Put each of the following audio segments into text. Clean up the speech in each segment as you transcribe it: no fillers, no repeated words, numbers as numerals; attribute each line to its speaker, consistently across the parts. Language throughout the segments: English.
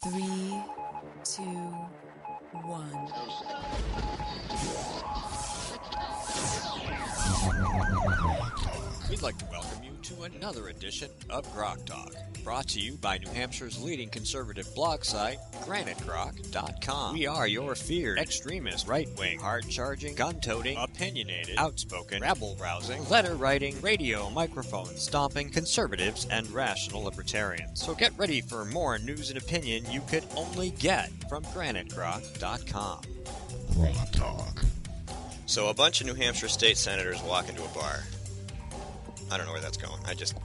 Speaker 1: Three, two, one.
Speaker 2: We'd like to welcome you to another edition of Grok Talk, brought to you by New Hampshire's leading conservative blog site, granitegrok.com. We are your feared extremist, right-wing, hard-charging, gun-toting, opinionated, outspoken, rabble-rousing, letter-writing, radio microphone stomping conservatives and rational libertarians. So get ready for more news and opinion you could only get from granitegrok.com.
Speaker 3: Grok Talk.
Speaker 4: So a bunch of New Hampshire state senators walk into a bar. I don't know where that's going. I just...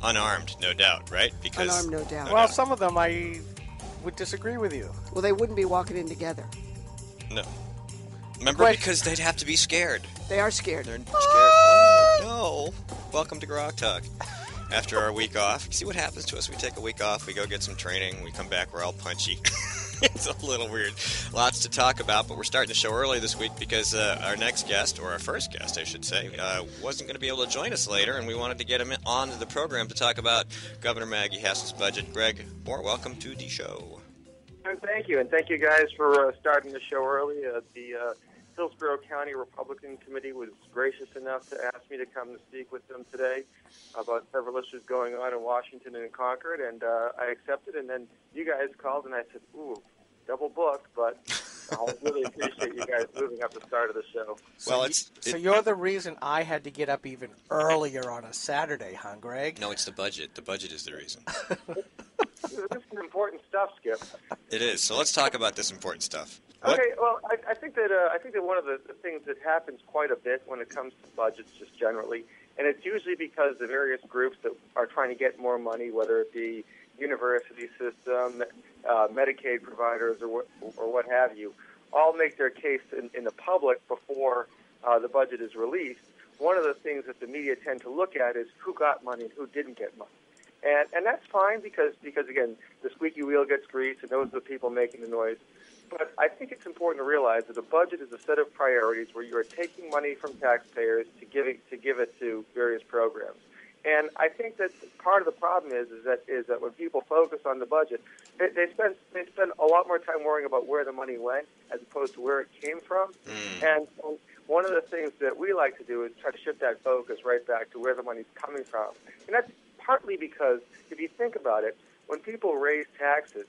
Speaker 4: Unarmed, no doubt, right?
Speaker 5: Because unarmed, no doubt.
Speaker 6: Well, some of them I would disagree with you.
Speaker 5: Well, they wouldn't be walking in together.
Speaker 4: No. Remember, because they'd have to be scared.
Speaker 5: They are scared.
Speaker 4: They're scared. Oh, no. Welcome to Grok Talk. After our week off, see what happens to us. We take a week off, we go get some training, we come back, we're all punchy. It's a little weird. Lots to talk about, but we're starting the show early this week because our next guest, or our first guest, I should say, wasn't going to be able to join us later, and we wanted to get him on the program to talk about Governor Maggie Hassan's budget. Greg Moore, welcome to the show.
Speaker 7: And thank you guys for starting the show early. The Hillsborough County Republican Committee was gracious enough to ask me to come to speak with them today about several issues going on in Washington and in Concord, and I accepted, and then you guys called, and I said, ooh, double booked, but I really appreciate you guys moving up the start of the show.
Speaker 6: Well, so you're the reason I had to get up even earlier on a Saturday, huh, Greg?
Speaker 4: No, it's the budget. The budget is the reason.
Speaker 7: This is important stuff, Skip.
Speaker 4: It is. So let's talk about this important stuff.
Speaker 7: Okay, well, I think that one of the things that happens quite a bit when it comes to budgets, just generally, and it's usually because the various groups that are trying to get more money, whether it be university system, Medicaid providers, or what have you, all make their case in the public before the budget is released. One of the things that the media tend to look at is who got money and who didn't get money. And that's fine because again, the squeaky wheel gets greased, and those are the people making the noise. But I think it's important to realize that a budget is a set of priorities where you are taking money from taxpayers to give it to various programs. And I think that part of the problem is that when people focus on the budget, they spend a lot more time worrying about where the money went as opposed to where it came from. And one of the things that we like to do is try to shift that focus right back to where the money's coming from. And that's partly because if you think about it, when people raise taxes,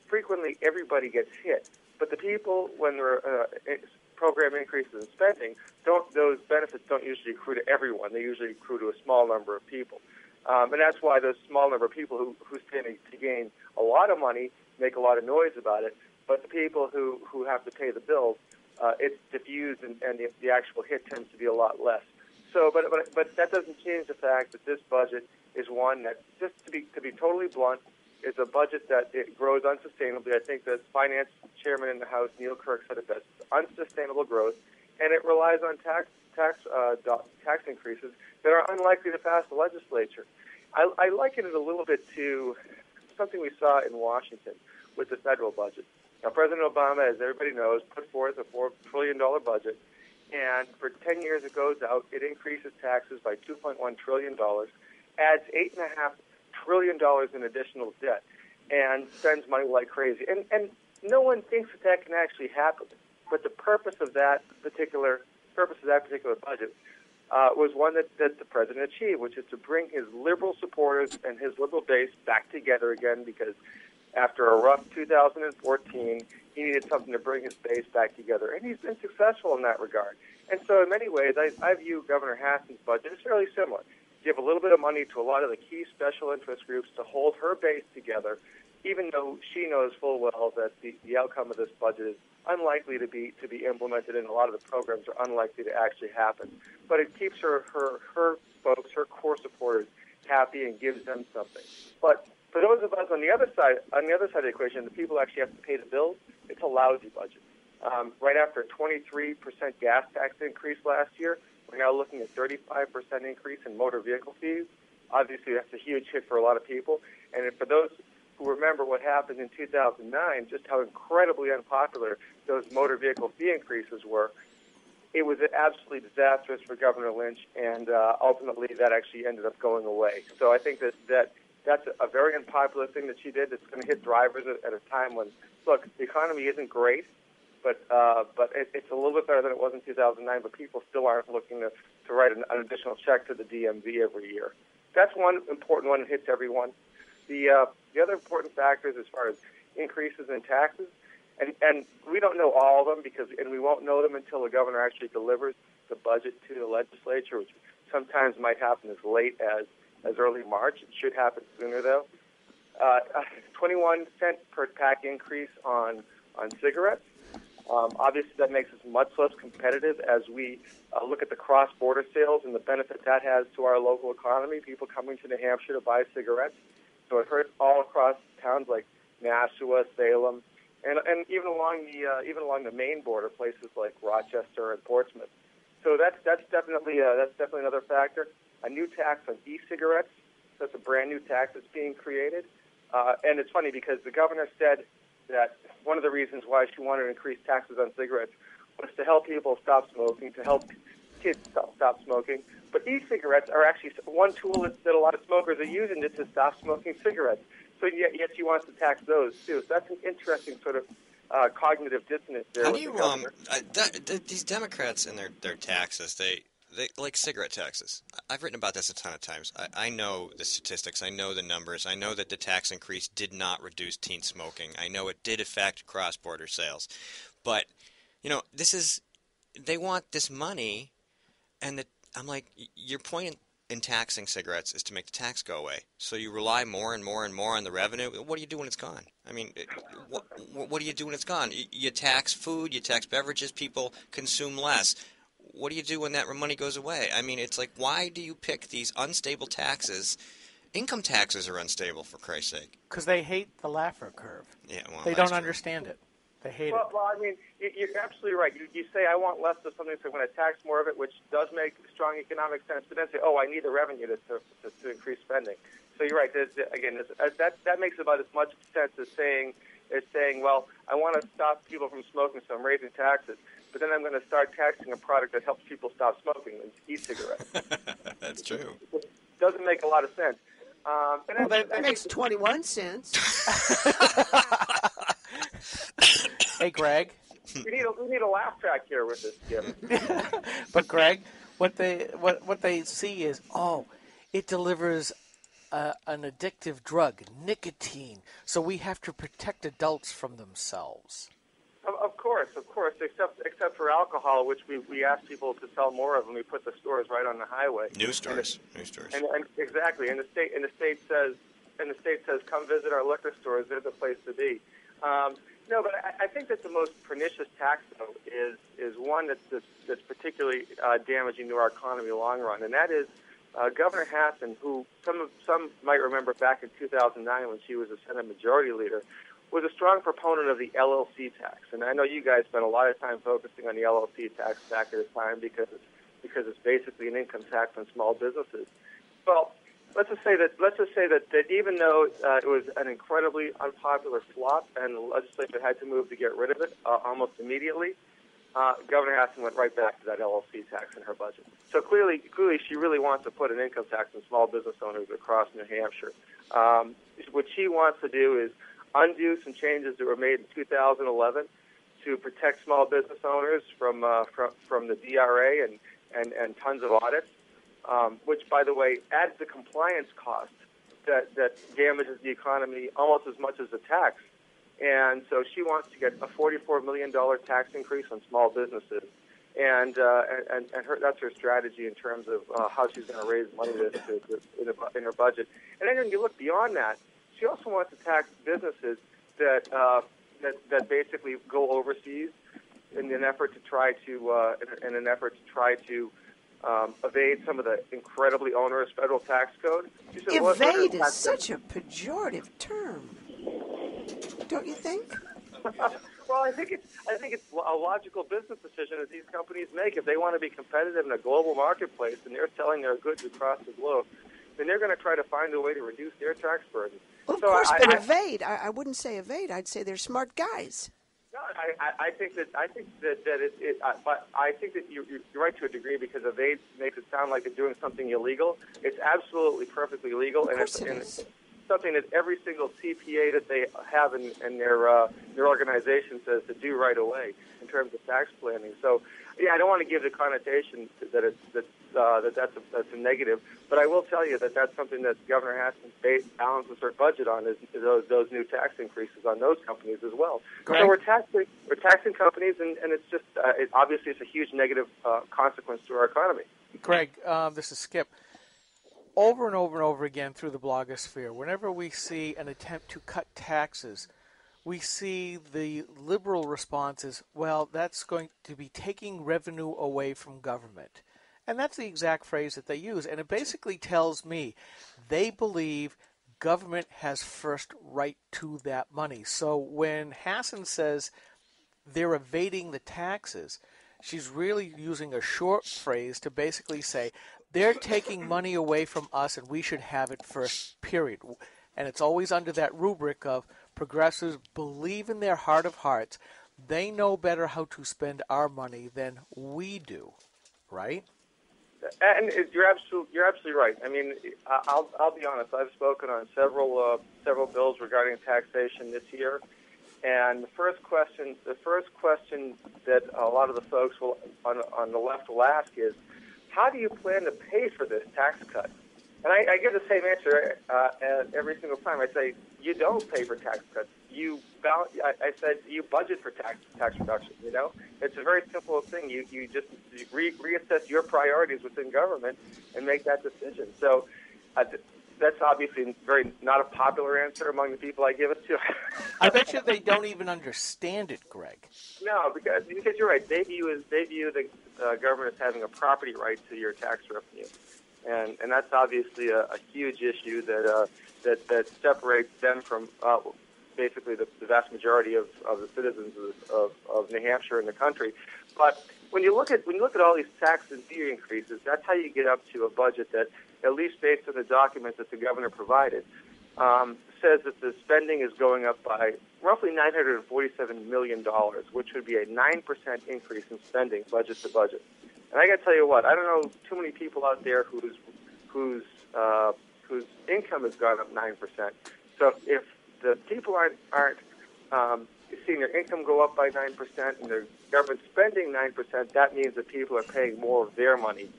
Speaker 7: frequently everybody gets hit. But the people, when there are program increases in spending, those benefits don't usually accrue to everyone. They usually accrue to a small number of people. And that's why those small number of people who stand to gain a lot of money make a lot of noise about it. But the people who have to pay the bills, it's diffused, and the actual hit tends to be a lot less. So, but that doesn't change the fact that this budget is one that, just to be totally blunt, is a budget that it grows unsustainably. I think the finance chairman in the House, Neil Kirk, said it best: unsustainable growth, and it relies on tax increases that are unlikely to pass the legislature. I liken it a little bit to something we saw in Washington with the federal budget. Now, President Obama, as everybody knows, put forth a $4 trillion budget, and for 10 years it goes out, it increases taxes by $2.1 trillion, adds $8.5 trillion in additional debt, and spends money like crazy. And no one thinks that can actually happen. But the purpose of that particular budget was one that the president achieved, which is to bring his liberal supporters and his liberal base back together again, because after a rough 2014, he needed something to bring his base back together. And he's been successful in that regard. And so in many ways, I view Governor Hassan's budget as fairly similar. Give a little bit of money to a lot of the key special interest groups to hold her base together, even though she knows full well that the outcome of this budget is unlikely to be implemented, and a lot of the programs are unlikely to actually happen. But it keeps her folks, her core supporters, happy and gives them something. But for those of us on the other side of the equation, the people who actually have to pay the bills, it's a lousy budget. Right after a 23% gas tax increase last year, we're now looking at 35% increase in motor vehicle fees. Obviously, that's a huge hit for a lot of people. And for those who remember what happened in 2009, just how incredibly unpopular those motor vehicle fee increases were, it was absolutely disastrous for Governor Lynch, and ultimately that actually ended up going away. So I think that That's a very unpopular thing that she did. It's going to hit drivers at a time when, look, the economy isn't great, but it's a little bit better than it was in 2009, but people still aren't looking to write an additional check to the DMV every year. That's one important one that hits everyone. The other important factors as far as increases in taxes, and we don't know all of them and we won't know them until the governor actually delivers the budget to the legislature, which sometimes might happen as late as early March. It should happen sooner, though. 21-cent per pack increase on cigarettes. Obviously, that makes us much less competitive as we look at the cross-border sales and the benefit that has to our local economy, people coming to New Hampshire to buy cigarettes. So it hurts all across towns like Nashua, Salem, and even along the Maine border, places like Rochester and Portsmouth. So that's definitely another factor. A new tax on e-cigarettes. That's a brand new tax that's being created. And it's funny because the governor said that one of the reasons why she wanted to increase taxes on cigarettes was to help people stop smoking, to help kids stop smoking. But e-cigarettes are actually one tool that a lot of smokers are using to stop smoking cigarettes. So yet she wants to tax those too. So that's an interesting sort of cognitive dissonance there.
Speaker 4: How do you these Democrats and their taxes, they like cigarette taxes. I've written about this a ton of times. I know the statistics. I know the numbers. I know that the tax increase did not reduce teen smoking. I know it did affect cross-border sales. But, they want this money, and I'm like, your point in taxing cigarettes is to make the tax go away. So you rely more and more and more on the revenue. What do you do when it's gone? I mean, what do you do when it's gone? You tax food, you tax beverages, people consume less. What do you do when that money goes away? I mean, it's like, why do you pick these unstable taxes? Income taxes are unstable, for Christ's sake.
Speaker 6: Because they hate the Laffer curve.
Speaker 4: Yeah, well,
Speaker 6: they don't understand it. They hate it.
Speaker 7: Well, I mean, you're absolutely right. You say, I want less of something, so I'm going to tax more of it, which does make strong economic sense, but then say, I need the revenue to increase spending. So you're right. That makes about as much sense as saying, well, I want to stop people from smoking, so I'm raising taxes. But then I'm going to start taxing a product that helps people stop smoking, e-cigarettes.
Speaker 4: That's true.
Speaker 7: It doesn't make a lot of sense.
Speaker 5: That makes 21 cents.
Speaker 6: Hey, Greg.
Speaker 7: We need a laugh track here with this, Jim.
Speaker 6: But Greg, what they see is, it delivers an addictive drug, nicotine. So we have to protect adults from themselves.
Speaker 7: Of course, except for alcohol, which we ask people to sell more of, and we put the stores right on the highway.
Speaker 4: New stores.
Speaker 7: And exactly, and the state says, come visit our liquor stores. They're the place to be. No, but I think that the most pernicious tax, though, is one that's particularly damaging to our economy in the long run, and that is Governor Hassan, who some might remember back in 2009 when she was a Senate Majority Leader, was a strong proponent of the LLC tax. And I know you guys spent a lot of time focusing on the LLC tax back at the time because it's basically an income tax on small businesses. Well, let's just say that even though it was an incredibly unpopular flop and the legislature had to move to get rid of it almost immediately, Governor Hassan went right back to that LLC tax in her budget. So clearly she really wants to put an income tax on small business owners across New Hampshire. What she wants to do is undo some changes that were made in 2011 to protect small business owners from the DRA and tons of audits, which, by the way, adds the compliance cost that damages the economy almost as much as the tax. And so she wants to get a $44 million tax increase on small businesses, and that's her strategy in terms of how she's going to raise money in her budget. And then when you look beyond that, she also wants to tax businesses that basically go overseas in an effort to try to evade some of the incredibly onerous federal tax code.
Speaker 5: Evade is such a pejorative term, don't you think?
Speaker 7: Well, I think it's a logical business decision that these companies make. If they want to be competitive in a global marketplace and they're selling their goods across the globe, then they're going to try to find a way to reduce their tax burden.
Speaker 5: Well, of course, but evade. I wouldn't say evade. I'd say they're smart guys.
Speaker 7: No, I think that you're right to a degree because evade makes it sound like they're doing something illegal. It's absolutely perfectly legal,
Speaker 5: Of course it is.
Speaker 7: something that every single CPA that they have in their organization says to do right away in terms of tax planning. So, yeah, I don't want to give the connotation that that's a negative, but I will tell you that that's something that Governor Hassan balances her budget on is those new tax increases on those companies as well.
Speaker 6: Greg?
Speaker 7: So we're taxing companies, and it's just obviously it's a huge negative consequence to our economy.
Speaker 6: Greg, this is Skip. Over and over and over again through the blogosphere, whenever we see an attempt to cut taxes, we see the liberal response is, well, that's going to be taking revenue away from government. And that's the exact phrase that they use. And it basically tells me they believe government has first right to that money. So when Hassan says they're evading the taxes, she's really using a short phrase to basically say they're taking money away from us and we should have it first, period. And it's always under that rubric of progressives believe in their heart of hearts they know better how to spend our money than we do, right?
Speaker 7: And you're absolutely right. I mean, I'll be honest. I've spoken on several bills regarding taxation this year, and the first question that a lot of the folks on the left will ask is, how do you plan to pay for this tax cut? And I give the same answer every single time. I say, you don't pay for tax cuts. I said you budget for tax reduction. You know, it's a very simple thing. You just reassess your priorities within government and make that decision. So that's obviously very not a popular answer among the people I give it to.
Speaker 6: I bet you they don't even understand it, Greg.
Speaker 7: No, because you're right. They view the government as having a property right to your tax revenue. And that's obviously a huge issue that separates them from basically the vast majority of the citizens of New Hampshire and the country. But when you look at all these tax and fee increases, that's how you get up to a budget that, at least based on the document that the governor provided, says that the spending is going up by roughly $947 million, which would be a 9% increase in spending, budget to budget. And I got to tell you what, I don't know too many people out there whose income has gone up 9%. So if the people aren't seeing their income go up by 9% and their government spending 9%, that means that people are paying more of their money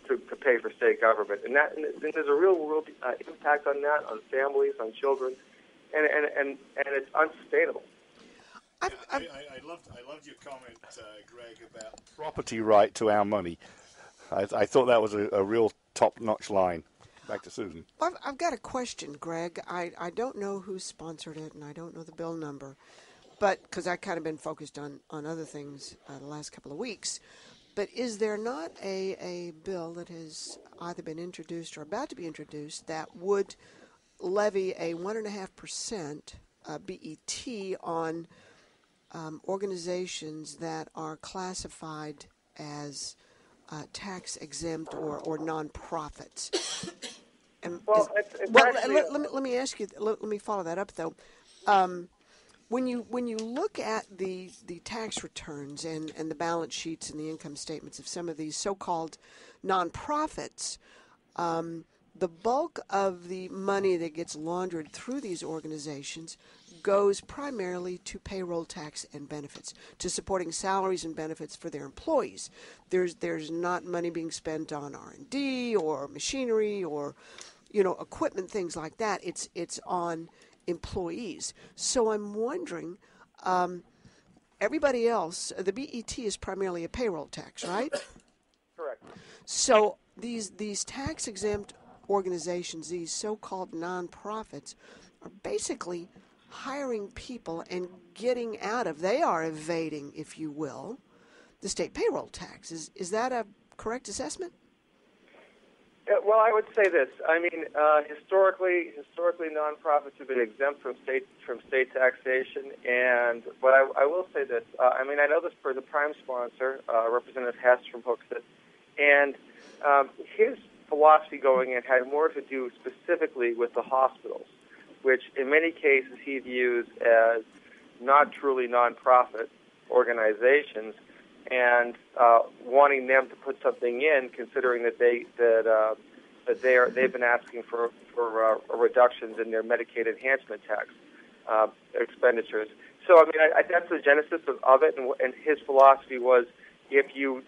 Speaker 7: to pay for state government, and there's a real world impact on that, on families, on children, and it's unsustainable.
Speaker 8: I loved your comment, Greg, about property right to our money. I thought that was a real top-notch line. Back to Susan.
Speaker 5: I've got a question, Greg. I don't know who sponsored it, and I don't know the bill number, but because I've kind of been focused on other things the last couple of weeks. But is there not a bill that has either been introduced or about to be introduced that would levy a 1.5% BET on organizations that are classified as tax exempt or nonprofits? Let me ask you. Let me follow that up though. When you look at the tax returns and the balance sheets and the income statements of some of these so-called nonprofits, the bulk of the money that gets laundered through these organizations goes primarily to payroll tax and benefits, to supporting salaries and benefits for their employees. There's not money being spent on R&D or machinery or equipment, things like that. It's on employees. So I'm wondering, everybody else, the BET is primarily a payroll tax, right?
Speaker 7: Correct.
Speaker 5: So these tax-exempt organizations, these so-called nonprofits, are basically hiring people and getting out of, they are evading, if you will, the state payroll tax. Is that a correct assessment?
Speaker 7: Well, I would say this. I mean, historically, nonprofits have been exempt from state taxation. But I will say this. I mean, I know this for the prime sponsor, Representative Hess from Hooksett, and his philosophy going in had more to do specifically with the hospitals, which in many cases he views as not truly nonprofit organizations, and wanting them to put something in, considering that they've been asking for reductions in their Medicaid enhancement tax expenditures. So, I mean, that's the genesis of it, and his philosophy was if you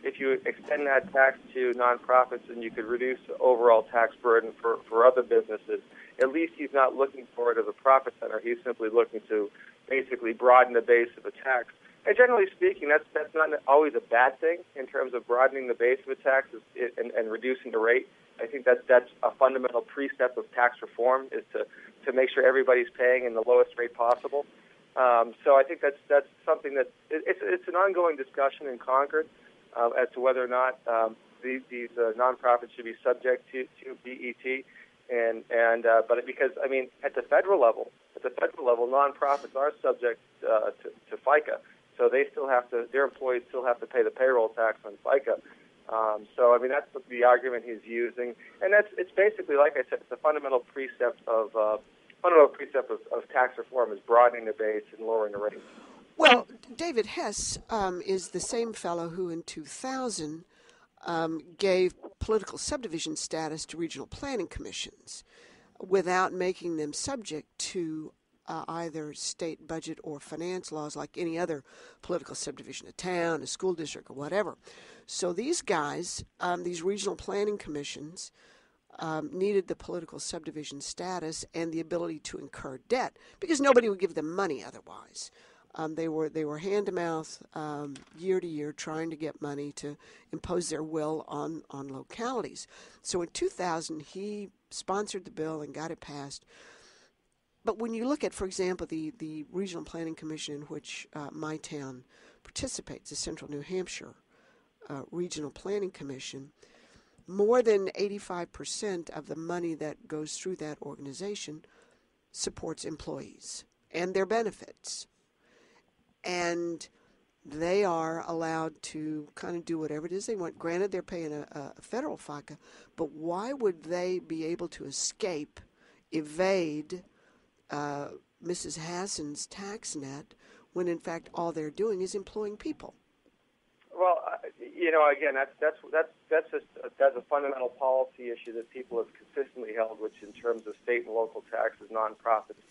Speaker 7: extend that tax to nonprofits and you could reduce the overall tax burden for other businesses, at least he's not looking for it as a profit center. He's simply looking to basically broaden the base of a tax. And generally speaking, that's not always a bad thing in terms of broadening the base of a tax and reducing the rate. I think that's a fundamental precept of tax reform is to make sure everybody's paying in the lowest rate possible. So I think that's something that it's an ongoing discussion in Concord as to whether or not these nonprofits should be subject to BET, but because I mean at the federal level, nonprofits are subject to FICA, so their employees still have to pay the payroll tax on FICA. So I mean that's the argument he's using, and it's basically, like I said, it's a fundamental precept of tax reform is broadening the base and lowering the rate.
Speaker 5: Well, David Hess is the same fellow who in 2000 gave political subdivision status to regional planning commissions without making them subject to either state budget or finance laws like any other political subdivision, a town, a school district, or whatever. So these guys, these regional planning commissions, needed the political subdivision status and the ability to incur debt because nobody would give them money otherwise. They were hand to mouth, year to year, trying to get money to impose their will on localities. So in 2000, he sponsored the bill and got it passed. But when you look at, for example, the Regional Planning Commission in which my town participates, the Central New Hampshire Regional Planning Commission, more than 85% of the money that goes through that organization supports employees and their benefits. And they are allowed to kind of do whatever it is they want. Granted, they're paying a federal FICA, but why would they be able to evade Mrs. Hassan's tax net when, in fact, all they're doing is employing people?
Speaker 7: Well, again, that's a fundamental policy issue that people have consistently held, which in terms of state and local taxes, nonprofits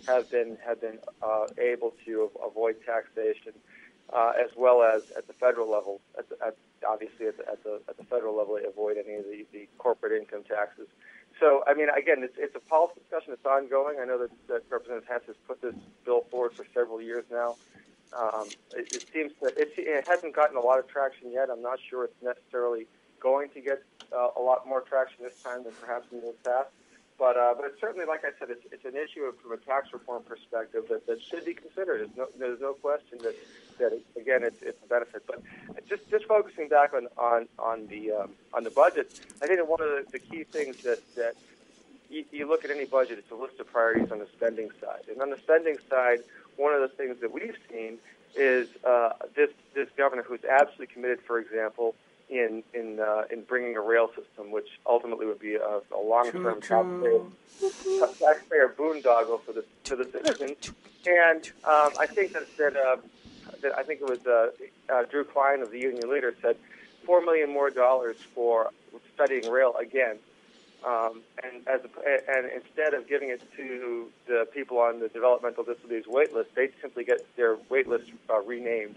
Speaker 7: have been able to avoid taxation, as well as at the federal level. Obviously, at the federal level, they avoid any of the corporate income taxes. So, I mean, again, it's a policy discussion. It's ongoing. I know that Representative Hess has put this bill forward for several years now. It seems that it hasn't gotten a lot of traction yet. I'm not sure it's necessarily going to get a lot more traction this time than perhaps in the past. But it's certainly, like I said, it's an issue from a tax reform perspective that should be considered. There's no question that again, it's a benefit. But just focusing back on the budget, I think that one of the key things that you look at any budget, it's a list of priorities on the spending side. And on the spending side, one of the things that we've seen is this governor who's absolutely committed, for example, in bringing a rail system, which ultimately would be a long-term taxpayer boondoggle for the citizens. And I think that I think it was Drew Klein of the Union Leader said $4 million more for studying rail again. And instead of giving it to the people on the developmental disabilities wait list, they simply get their wait list renamed.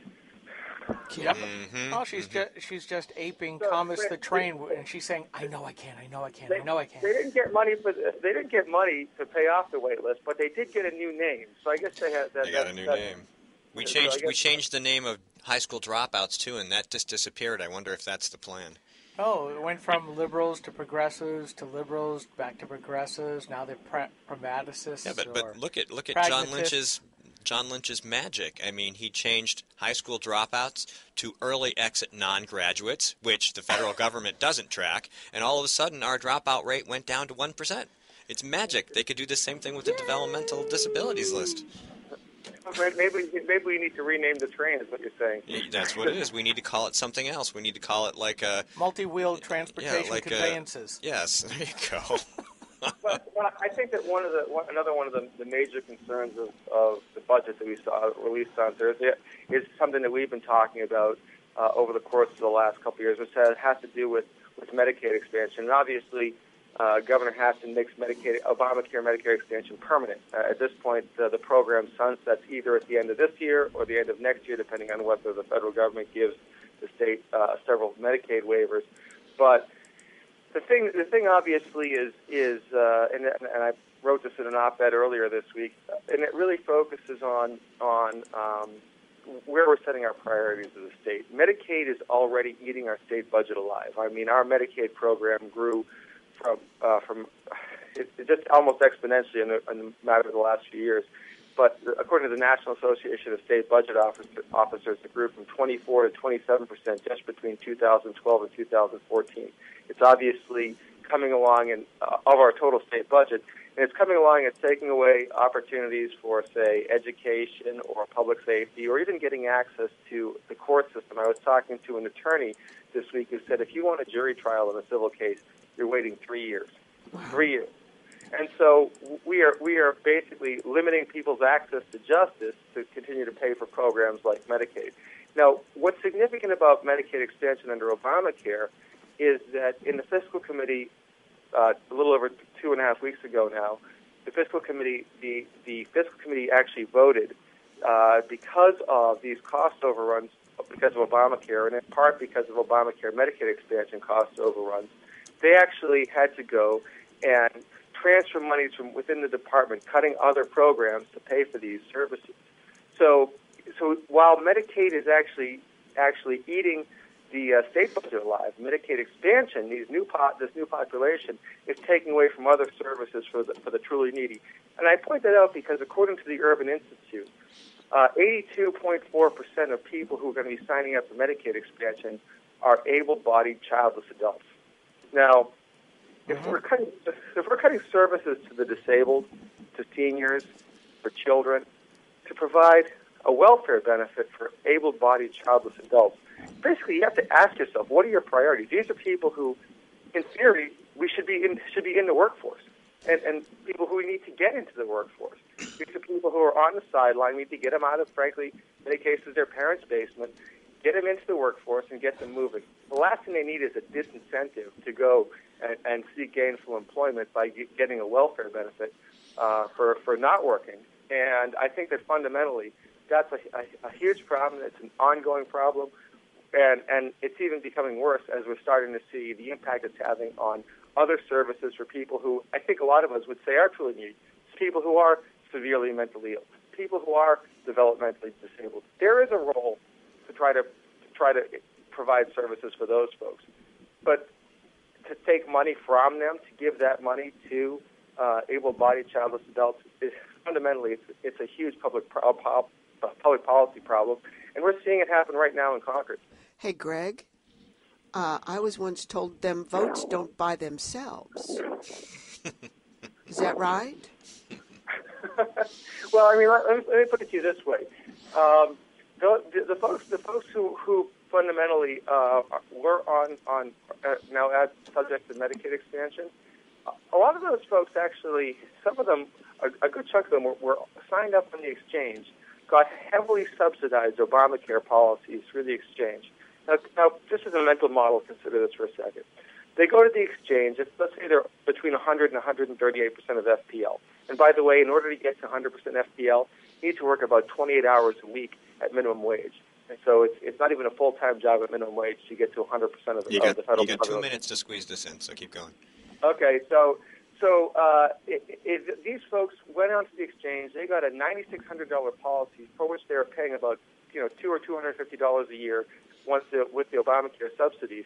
Speaker 6: Yep. Mm-hmm. Oh, she's just aping Thomas the Train, and she's saying, "I know I can. I know I can. I know I can."
Speaker 7: They didn't get money to pay off the wait list, but they did get a new name. So I guess they got
Speaker 4: a new name. We changed the name of high school dropouts too, and that just disappeared. I wonder if that's the plan.
Speaker 6: Oh, it went from liberals to progressives to liberals back to progressives. Now they're pragmaticists.
Speaker 4: Yeah, but look at John Lynch's magic. I mean, he changed high school dropouts to early exit non-graduates, which the federal government doesn't track, and all of a sudden our dropout rate went down to 1%. It's magic. They could do the same thing with the developmental disabilities list.
Speaker 7: Maybe we need to rename the train, is what you're saying.
Speaker 4: Yeah, that's what it is. We need to call it something else. We need to call it like a
Speaker 6: multi-wheel transportation conveyances.
Speaker 4: Yes, there you go.
Speaker 7: But I think that another one of the major concerns of the budget that we saw released on Thursday is something that we've been talking about over the course of the last couple of years, which has to do with Medicaid expansion. And obviously, Governor Hassan makes Obamacare Medicare expansion permanent. At this point, the program sunsets either at the end of this year or the end of next year, depending on whether the federal government gives the state several Medicaid waivers. But the thing obviously is and I wrote this in an op-ed earlier this week, and it really focuses on where we're setting our priorities as a state. Medicaid is already eating our state budget alive. I mean, our Medicaid program grew from just almost exponentially in the matter of the last few years. But according to the National Association of State Budget Officers, it grew from 24 to 27% just between 2012 and 2014. It's obviously coming along of our total state budget, and it's coming along and taking away opportunities for, say, education or public safety, or even getting access to the court system. I was talking to an attorney this week who said if you want a jury trial in a civil case, you're waiting 3 years. Wow. 3 years. And so we are basically limiting people's access to justice to continue to pay for programs like Medicaid. Now, what's significant about Medicaid expansion under Obamacare is that in the fiscal committee, a little over 2.5 weeks ago now, the fiscal committee actually voted because of these cost overruns because of Obamacare, and in part because of Obamacare Medicaid expansion cost overruns. They actually had to go and transfer monies from within the department, cutting other programs to pay for these services. So while Medicaid is actually eating the state budget alive, Medicaid expansion, this new population, is taking away from other services for the truly needy. And I point that out because according to the Urban Institute, 82.4% of people who are going to be signing up for Medicaid expansion are able-bodied childless adults. Now, if we're cutting services to the disabled, to seniors, for children, to provide a welfare benefit for able-bodied childless adults, basically you have to ask yourself, what are your priorities? These are people who, in theory, we should be in the workforce, and people who we need to get into the workforce. These are people who are on the sideline. We need to get them out of, frankly, in many cases, their parents' basement, get them into the workforce and get them moving. The last thing they need is a disincentive to go and seek gainful employment by getting a welfare benefit for not working. And I think that fundamentally that's a huge problem. It's an ongoing problem. And it's even becoming worse as we're starting to see the impact it's having on other services for people who I think a lot of us would say are truly needy. It's people who are severely mentally ill, people who are developmentally disabled. There is a role to try to provide services for those folks, but to take money from them to give that money to able-bodied childless adults is fundamentally it's a huge public policy problem, and we're seeing it happen right now in Concord.
Speaker 5: Hey, Greg, I was once told them votes don't buy themselves. Is that right?
Speaker 7: Well, I mean, let me put it to you this way: the folks who fundamentally were on now as subject to Medicaid expansion, a lot of those folks actually, some of them, a good chunk of them were signed up on the exchange, got heavily subsidized Obamacare policies through the exchange. Now, just as a mental model, consider this for a second. They go to the exchange. Let's say they're between 100 and 138% of FPL. And by the way, in order to get to 100% FPL, you need to work about 28 hours a week at minimum wage. And so it's not even a full-time job at minimum wage to get to 100% of the federal government.
Speaker 4: You got 2 minutes to squeeze this in, so keep going.
Speaker 7: Okay, so these folks went onto the exchange. They got a $9,600 policy for which they were paying about $200 or $250 a year with the Obamacare subsidies,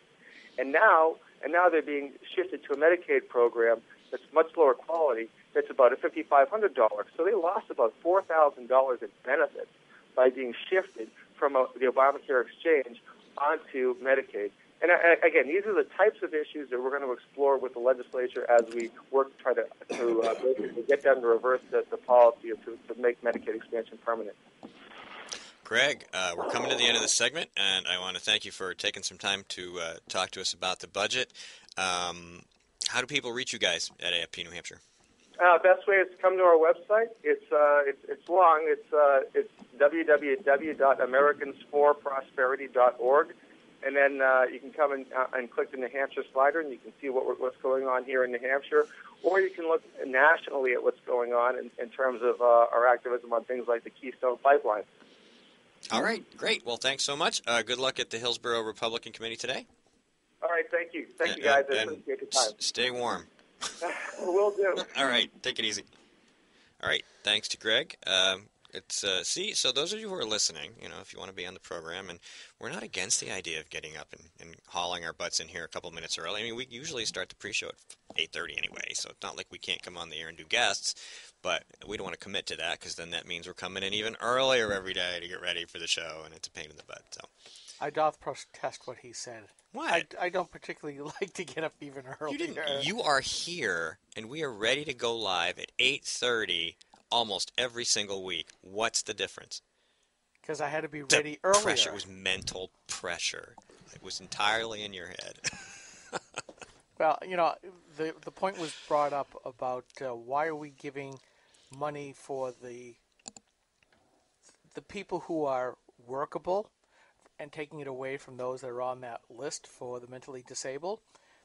Speaker 7: and now they're being shifted to a Medicaid program that's much lower quality. That's about a $5,500. So they lost about $4,000 in benefits by being shifted from the Obamacare exchange onto Medicaid. And again, these are the types of issues that we're going to explore with the legislature as we work to try to basically get them to reverse the policy to make Medicaid expansion permanent.
Speaker 4: Greg, we're coming to the end of this segment, and I want to thank you for taking some time to talk to us about the budget. How do people reach you guys at AFP New Hampshire?
Speaker 7: Best way is to come to our website. It's long. It's www.americansforprosperity.org. and then you can come and click the New Hampshire slider, and you can see what's going on here in New Hampshire. Or you can look nationally at what's going on in terms of our activism on things like the Keystone Pipeline.
Speaker 4: All right, great. Well, thanks so much. Good luck at the Hillsborough Republican Committee today.
Speaker 7: All right, thank you. Thank you, guys. I appreciate your time.
Speaker 4: Stay warm.
Speaker 7: Will do.
Speaker 4: All right, take it easy. All right, thanks to Greg. So those of you who are listening, if you want to be on the program, and we're not against the idea of getting up and hauling our butts in here a couple minutes early. I mean, we usually start the pre-show at 8:30 anyway, so it's not like we can't come on the air and do guests, but we don't want to commit to that because then that means we're coming in even earlier every day to get ready for the show, and it's a pain in the butt. So
Speaker 6: I doth protest what he said.
Speaker 4: What?
Speaker 6: I don't particularly like to get up even earlier.
Speaker 4: You are here, and we are ready to go live at 8:30 almost every single week. What's the difference?
Speaker 6: Because I had to be ready earlier.
Speaker 4: Pressure was mental pressure. It was entirely in your head.
Speaker 6: Well, the point was brought up about why are we giving money for the people who are workable and taking it away from those that are on that list for the mentally disabled.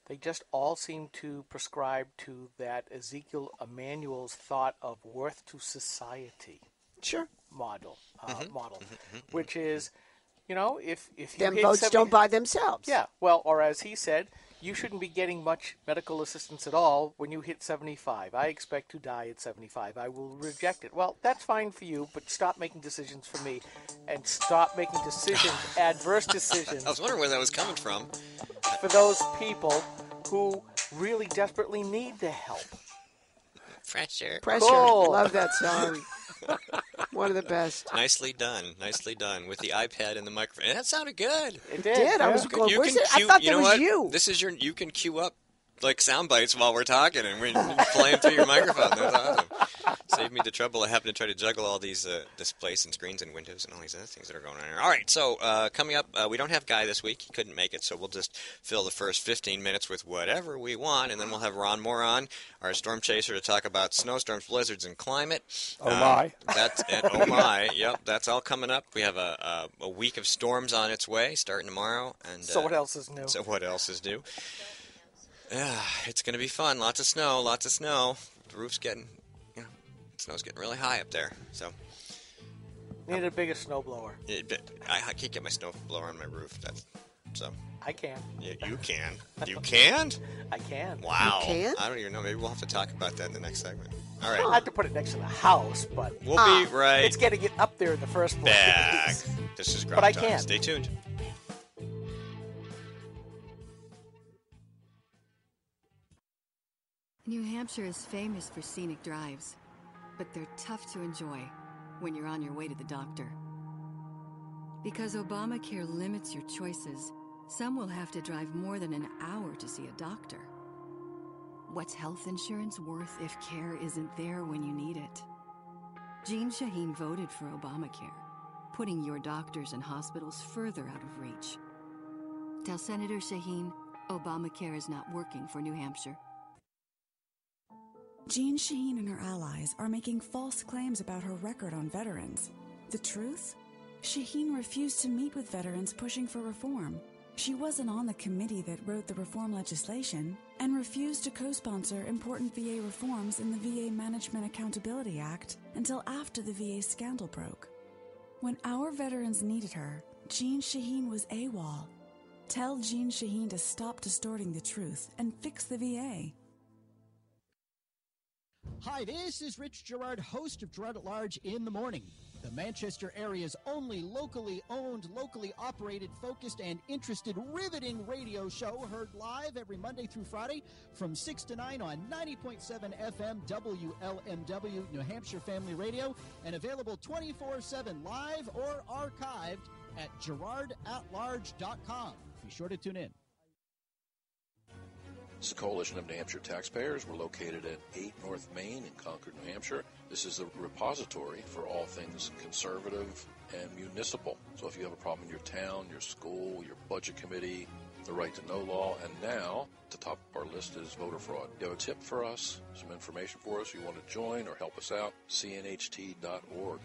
Speaker 6: They just all seem to prescribe to that Ezekiel Emanuel's thought of worth to society.
Speaker 5: Sure.
Speaker 6: Model, which is, if you
Speaker 5: them
Speaker 6: hit
Speaker 5: votes
Speaker 6: 70,
Speaker 5: don't buy themselves.
Speaker 6: Yeah, well, or as he said, you shouldn't be getting much medical assistance at all when you hit 75. I expect to die at 75. I will reject it. Well, that's fine for you, but stop making decisions for me, and stop making decisions, adverse decisions.
Speaker 4: I was wondering where that was coming from.
Speaker 6: For those people who really desperately need the help.
Speaker 4: Pressure.
Speaker 6: Cool.
Speaker 5: Love that song. One of the best.
Speaker 4: Nicely done. With the iPad and the microphone. And that sounded good.
Speaker 6: It did.
Speaker 5: I was going, where's it? I thought that was you.
Speaker 4: This is you can queue up like sound bites while we're talking and we're playing through your microphone. That's awesome. Saved me the trouble of having to try to juggle all these displays and screens and windows and all these other things that are going on here. All right, so coming up, we don't have Guy this week. He couldn't make it, so we'll just fill the first 15 minutes with whatever we want, and then we'll have Ron Moore on, our storm chaser, to talk about snowstorms, blizzards, and climate.
Speaker 8: Oh, my.
Speaker 4: Oh, my. Yep, that's all coming up. We have a week of storms on its way, starting tomorrow. And
Speaker 6: so what else is new?
Speaker 4: So what else is new? Yeah, it's going to be fun. Lots of snow. The roof's getting, snow's getting really high up there. So
Speaker 6: need a bigger snowblower.
Speaker 4: I can't get my snowblower on my roof.
Speaker 6: I can.
Speaker 4: Yeah, you can. You can?
Speaker 6: I can.
Speaker 4: Wow.
Speaker 5: You can?
Speaker 4: I don't even know. Maybe we'll have to talk about that in the next segment. All right.
Speaker 6: I'll have to put it next to the house, but
Speaker 4: we'll be right
Speaker 6: it's getting it up there in the first place.
Speaker 4: back. This is Grok
Speaker 6: But I
Speaker 4: Talk.
Speaker 6: can.
Speaker 4: Stay tuned.
Speaker 9: New Hampshire is famous for scenic drives, but they're tough to enjoy when you're on your way to the doctor. Because Obamacare limits your choices, some will have to drive more than an hour to see a doctor. What's health insurance worth if care isn't there when you need it? Jean Shaheen voted for Obamacare, putting your doctors and hospitals further out of reach. Tell Senator Shaheen Obamacare is not working for New Hampshire.
Speaker 10: Jean Shaheen and her allies are making false claims about her record on veterans. The truth? Shaheen refused to meet with veterans pushing for reform. She wasn't on the committee that wrote the reform legislation and refused to co-sponsor important VA reforms in the VA Management Accountability Act until after the VA scandal broke. When our veterans needed her, Jean Shaheen was AWOL. Tell Jean Shaheen to stop distorting the truth and fix the VA.
Speaker 11: Hi, this is Rich Gerard, host of Gerard at Large in the Morning, the Manchester area's only locally owned, locally operated, focused, and interested, riveting radio show, heard live every Monday through Friday from 6 to 9 on 90.7 FM WLMW, New Hampshire Family Radio, and available 24/7 live or archived at gerardatlarge.com. Be sure to tune in.
Speaker 12: This is the Coalition of New Hampshire Taxpayers. We're located at 8 North Main in Concord, New Hampshire. This is the repository for all things conservative and municipal. So if you have a problem in your town, your school, your budget committee, the right to know law, and now at the top of our list is voter fraud. You have a tip for us, some information for us, you want to join or help us out, cnht.org.